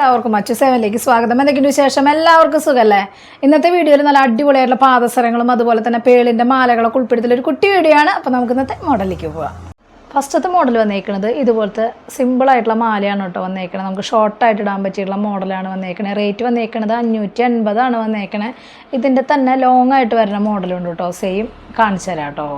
എല്ലാവർക്കും മച്ചു സേവനിലേക്ക് സ്വാഗതം. എന്തൊക്കെയുണ്ട് വിശേഷം? എല്ലാവർക്കും സുഖമല്ലേ? ഇന്നത്തെ വീഡിയോയിൽ നല്ല അടിപൊളിയായിട്ടുള്ള പാദസരങ്ങളും അതുപോലെ തന്നെ പേളിൻ്റെ മാലകളൊക്കെ ഉൾപ്പെടുത്തിയുള്ള ഒരു കുട്ടി വീഡിയോ ആണ്. അപ്പോൾ നമുക്ക് ഇന്നത്തെ മോഡലിലേക്ക് പോവാം. ഫസ്റ്റത്തെ മോഡൽ വന്നേക്കുന്നത് ഇതുപോലത്തെ സിമ്പിളായിട്ടുള്ള മാലയാണ് കേട്ടോ വന്നേക്കണത്. നമുക്ക് ഷോർട്ടായിട്ട് ഇടാൻ പറ്റിയിട്ടുള്ള മോഡലാണ് വന്നേക്കണത്. റേറ്റ് വന്നേക്കണത് 550 വന്നേക്കണത്. ഇതിൻ്റെ തന്നെ ലോങ് ആയിട്ട് വരുന്ന മോഡലുണ്ട് കേട്ടോ. സെയിം കാണിച്ചു തരാം കേട്ടോ.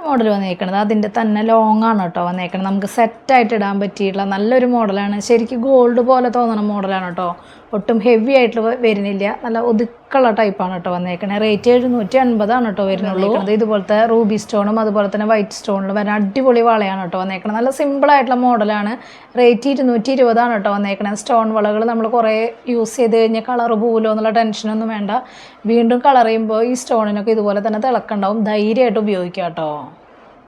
മോഡൽ വന്നേക്കണത് അതിൻ്റെ തന്നെ ലോങ് ആണ് കേട്ടോ വന്നേക്കണത്. നമുക്ക് സെറ്റായിട്ട് ഇടാൻ പറ്റിയിട്ടുള്ള നല്ലൊരു മോഡലാണ്. ശരിക്കും ഗോൾഡ് പോലെ തോന്നുന്ന മോഡലാണ് കേട്ടോ. ഒട്ടും ഹെവി ആയിട്ട് വരുന്നില്ല, നല്ല ഒതുക്കുള്ള ടൈപ്പാണ് കേട്ടോ വന്നേക്കണത്. റേറ്റ് 750 കേട്ടോ വരുന്നുള്ളൂ. ഇതുപോലത്തെ റൂബി സ്റ്റോണും അതുപോലെ തന്നെ വൈറ്റ് സ്റ്റോണിലും വരുന്ന അടിപൊളി വളയാണ് കേട്ടോ വന്നേക്കണത്. നല്ല സിമ്പിളായിട്ടുള്ള മോഡലാണ്. റേറ്റ് 220 കേട്ടോ വന്നേക്കണത്. സ്റ്റോൺ വളകൾ നമ്മൾ കുറേ യൂസ് ചെയ്ത് കഴിഞ്ഞാൽ കളർ പോലോ എന്നുള്ള ടെൻഷനൊന്നും വേണ്ട. വീണ്ടും കളർ ചെയ്യുമ്പോൾ ഈ സ്റ്റോണിനൊക്കെ ഇതുപോലെ തന്നെ തിളക്കുണ്ടാവും. ധൈര്യമായിട്ട് ഉപയോഗിക്കാം കേട്ടോ.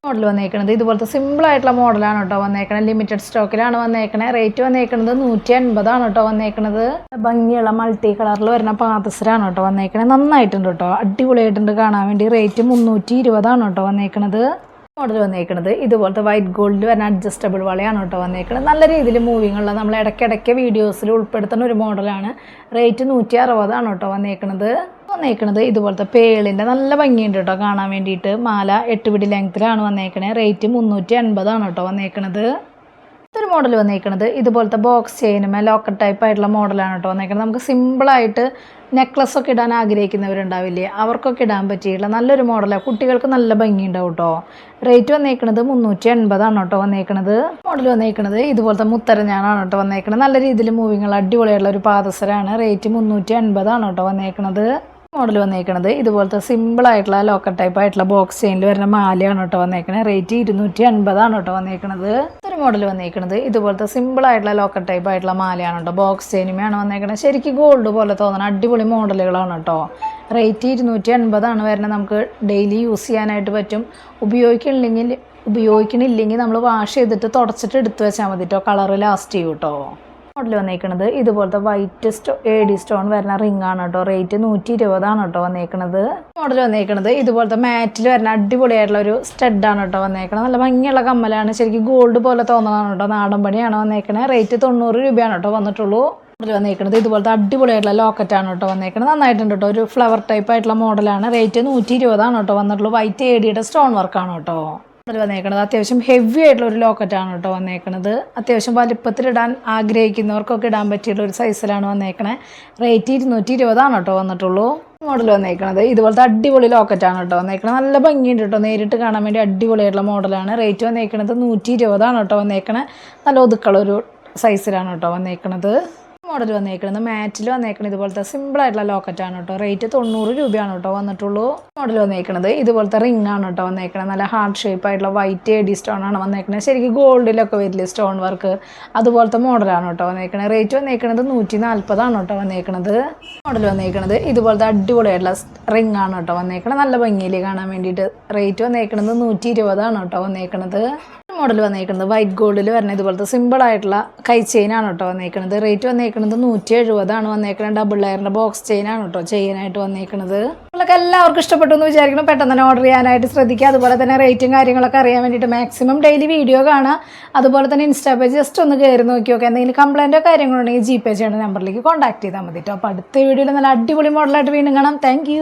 മോഡൽ വന്നേക്കണത് ഇതുപോലത്തെ സിമ്പിളായിട്ടുള്ള മോഡലാണ് കേട്ടോ വന്നേക്കണത്. ലിമിറ്റഡ് സ്റ്റോക്കിലാണ് വന്നേക്കണത്. റേറ്റ് വന്നേക്കണത് 150 കേട്ടോ വന്നേക്കണത്. ഭംഗിയുള്ള മൾട്ടി കളറിൽ വരുന്ന പാദസരമാണ് കേട്ടോ വന്നേക്കണത്. നന്നായിട്ടുണ്ട് കേട്ടോ, അടിപൊളിയായിട്ടുണ്ട് കാണാൻ വേണ്ടി. റേറ്റ് 320 കേട്ടോ വന്നേക്കണത്. മോഡൽ വന്നേക്കണത് ഇതുപോലത്തെ വൈറ്റ് ഗോൾഡിൽ വരുന്ന അഡ്ജസ്റ്റബിൾ വളയാണ് കേട്ടോ വന്നേക്കണത്. നല്ല രീതിയിൽ മൂവിങ് ഉള്ള നമ്മൾ ഇടയ്ക്കിടയ്ക്ക് വീഡിയോസിൽ ഉൾപ്പെടുത്തുന്ന ഒരു മോഡലാണ്. റേറ്റ് 160 കേട്ടോ വന്നേക്കണത്. ഇതുപോലത്തെ പേളിൻ്റെ നല്ല ഭംഗിയുണ്ട് കേട്ടോ കാണാൻ വേണ്ടിയിട്ട്. മാല 8 പിടി ലെങ്ത്തിലാണ് വന്നേക്കണത്. റേറ്റ് 350 കേട്ടോ വന്നേക്കണത്. ഇതൊരു മോഡൽ വന്നേക്കണത് ഇതുപോലത്തെ ബോക്സ് ചെയിനുമേ ലോക്കറ്റ് ടൈപ്പ് ആയിട്ടുള്ള മോഡലാണ് കേട്ടോ വന്നേക്കണത്. നമുക്ക് സിമ്പിളായിട്ട് നെക്ലസ്സൊക്കെ ഇടാൻ ആഗ്രഹിക്കുന്നവരുണ്ടാവില്ലേ, അവർക്കൊക്കെ ഇടാൻ പറ്റിയിട്ടുള്ള നല്ലൊരു മോഡലാണ്. കുട്ടികൾക്ക് നല്ല ഭംഗിയുണ്ടാവും കേട്ടോ. റേറ്റ് വന്നേക്കണത് 380 കേട്ടോ വന്നേക്കണത്. മോഡൽ വന്നേക്കണത് ഇതുപോലത്തെ മുത്തരഞ്ഞാണ് കേട്ടോ വന്നേക്കണത്. നല്ല രീതിയിൽ മൂവിങ്ങുള്ള അടിപൊളിയായിട്ടുള്ള ഒരു പാദസരമാണ്. റേറ്റ് 380 കേട്ടോ വന്നേക്കണത്. മോഡൽ വന്നേക്കണത് ഇതുപോലത്തെ സിമ്പിളായിട്ടുള്ള ലോക്കറ്റ് ടൈപ്പ് ആയിട്ടുള്ള ബോക്സ് ചെയിനിൽ വരുന്ന മാലയാണ് കേട്ടോ വന്നേക്കണത്. റേറ്റ് 250 കേട്ടോ വന്നേക്കണത്. ഒരു മോഡൽ വന്നേക്കണത് ഇതുപോലത്തെ സിമ്പിളായിട്ടുള്ള ലോക്കറ്റ് ടൈപ്പ് ആയിട്ടുള്ള മാലയാണ് കേട്ടോ. ബോക്സ് ചെയിനുമാണ് വന്നേക്കണത്. ശരിക്കും ഗോൾഡ് പോലെ തോന്നുന്ന അടിപൊളി മോഡലുകളാണ് കേട്ടോ. റേറ്റ് 250 വരുന്നത്. നമുക്ക് ഡെയിലി യൂസ് ചെയ്യാനായിട്ട് പറ്റും. ഉപയോഗിക്കണില്ലെങ്കിൽ നമ്മൾ വാഷ് ചെയ്തിട്ട് തുടച്ചിട്ട് എടുത്ത് വെച്ചാൽ മതി കേട്ടോ. കളറ് ലാസ്റ്റ് ചെയ്യും കേട്ടോ. മോഡൽ വന്നേക്കണത് ഇതുപോലത്തെ വൈറ്റ് AD സ്റ്റോൺ വരുന്ന റിംഗ് ആണ് കേട്ടോ. റേറ്റ് 120 കേട്ടോ വന്നേക്കണത്. മോഡൽ വന്നേക്കണത് ഇതുപോലത്തെ മാറ്റിൽ വരുന്ന അടിപൊളിയായിട്ടുള്ള ഒരു സ്റ്റഡാണ് കേട്ടോ വന്നേക്കണത്. നല്ല ഭംഗിയുള്ള കമ്മലാണ്. ശരിക്കും ഗോൾഡ് പോലെ തോന്നുന്നതാണ് കേട്ടോ. നാടൻ പണിയാണ് വന്നേക്കണത്. റേറ്റ് 90 രൂപയാണ് കേട്ടോ വന്നിട്ടുള്ളൂ. മോഡൽ വന്നേക്കണത് ഇതുപോലത്തെ അടിപൊളിയായിട്ടുള്ള ലോക്കറ്റാണ് കേട്ടോ വന്നേക്കണത്. നന്നായിട്ടുണ്ട് കേട്ടോ. ഒരു ഫ്ലവർ ടൈപ്പ് ആയിട്ടുള്ള മോഡലാണ്. റേറ്റ് 120 കേട്ടോ വന്നിട്ടുള്ളൂ. വൈറ്റ് AD സ്റ്റോൺ വർക്കാണ് കേട്ടോ. മോഡൽ വന്നേക്കണത് അത്യാവശ്യം ഹെവി ആയിട്ടുള്ള ഒരു ലോക്കറ്റാണ് കേട്ടോ വന്നേക്കണത്. അത്യാവശ്യം വലിപ്പത്തിലിടാൻ ആഗ്രഹിക്കുന്നവർക്കൊക്കെ ഇടാൻ പറ്റിയുള്ള ഒരു സൈസിലാണ് വന്നേക്കണത്. റേറ്റ് 220 കേട്ടോ വന്നിട്ടുള്ളൂ. മോഡൽ വന്നേക്കണത് ഇതുപോലത്തെ അടിപൊളി ലോക്കറ്റാണ് കേട്ടോ വന്നേക്കണത്. നല്ല ഭംഗിയുണ്ട് കേട്ടോ. നേരിട്ട് കാണാൻ വേണ്ടി അടിപൊളിയായിട്ടുള്ള മോഡലാണ്. റേറ്റ് വന്നേക്കണത് 120 കേട്ടോ വന്നേക്കണത്. നല്ല ഒതുക്കുള്ള ഒരു സൈസിലാണ് കേട്ടോ വന്നേക്കണത്. മോഡൽ വന്നേക്കുന്നത് മാറ്റിൽ വന്നേക്കുന്നത് ഇതുപോലത്തെ സിമ്പിളായിട്ടുള്ള ലോക്കറ്റാണ് കേട്ടോ. റേറ്റ് 90 രൂപയാണ് കേട്ടോ വന്നിട്ടുള്ളൂ. മോഡൽ വന്നേക്കുന്നത് ഇതുപോലത്തെ റിംഗ് ആണ് കേട്ടോ വന്നേക്കുന്നത്. നല്ല ഹാർട്ട് ഷേപ്പ് ആയിട്ടുള്ള വൈറ്റ് AD സ്റ്റോൺ ആണ് വന്നേക്കുന്നത്. ശരിക്കും ഗോൾഡിലൊക്കെ വരില്ലേ സ്റ്റോൺ വർക്ക്, അതുപോലത്തെ മോഡലാണ് കേട്ടോ വന്നേക്കുന്നത്. റേറ്റ് വന്നേക്കുന്നത് 140 കേട്ടോ വന്നേക്കുന്നത്. മോഡൽ വന്നേക്കുന്നത് ഇതുപോലത്തെ അടിപൊളിയായിട്ടുള്ള റിംഗ് ആണ് കേട്ടോ വന്നേക്കുന്നത്. നല്ല ഭംഗിയിൽ കാണാൻ വേണ്ടിയിട്ട്. റേറ്റ് വന്നേക്കുന്നത് 120 കേട്ടോ വന്നേക്കുന്നത്. മോഡൽ വന്നേക്കുന്നത് വൈറ്റ് ഗോൾഡിൽ വരുന്ന ഇതുപോലത്തെ സിമ്പിളായിട്ടുള്ള കൈ ചെയിനാണ് കേട്ടോ വന്നേക്കുന്നത്. റേറ്റ് വന്നേക്കുന്നത് 170 വന്നേക്കുന്നത്. ഡബിൾ ലെയറിൻ്റെ ബോക്സ് ചെയിനാണ് കേട്ടോ ചെയിനായിട്ട് വന്നേക്കുന്നത്. നമ്മളൊക്കെ എല്ലാവർക്കും ഇഷ്ടപ്പെട്ടു എന്ന് വിചാരിക്കണം. പെട്ടെന്ന് തന്നെ ഓർഡർ ചെയ്യാനായിട്ട് ശ്രദ്ധിക്കുക. അതുപോലെ തന്നെ റേറ്റും കാര്യങ്ങളൊക്കെ അറിയാൻ വേണ്ടിയിട്ട് മാക്സിമം ഡെയിലി വീഡിയോ കാണുക. അതുപോലെ തന്നെ ഇൻസ്റ്റാ പേജ് ജസ്റ്റ് ഒന്ന് കയറി നോക്കി നോക്കുക. എന്തെങ്കിലും കംപ്ലൈൻറ്റോ കാര്യങ്ങളുണ്ടെങ്കിൽ GPay ചെയ്യേണ്ട നമ്പറിലേക്ക് കോൺടാക്ട് ചെയ്താൽ മതി കേട്ടോ. അപ്പോൾ അടുത്ത വീഡിയോയിൽ നല്ല അടിപൊളി മോഡലായിട്ട് വീണ്ടും കാണാം. താങ്ക്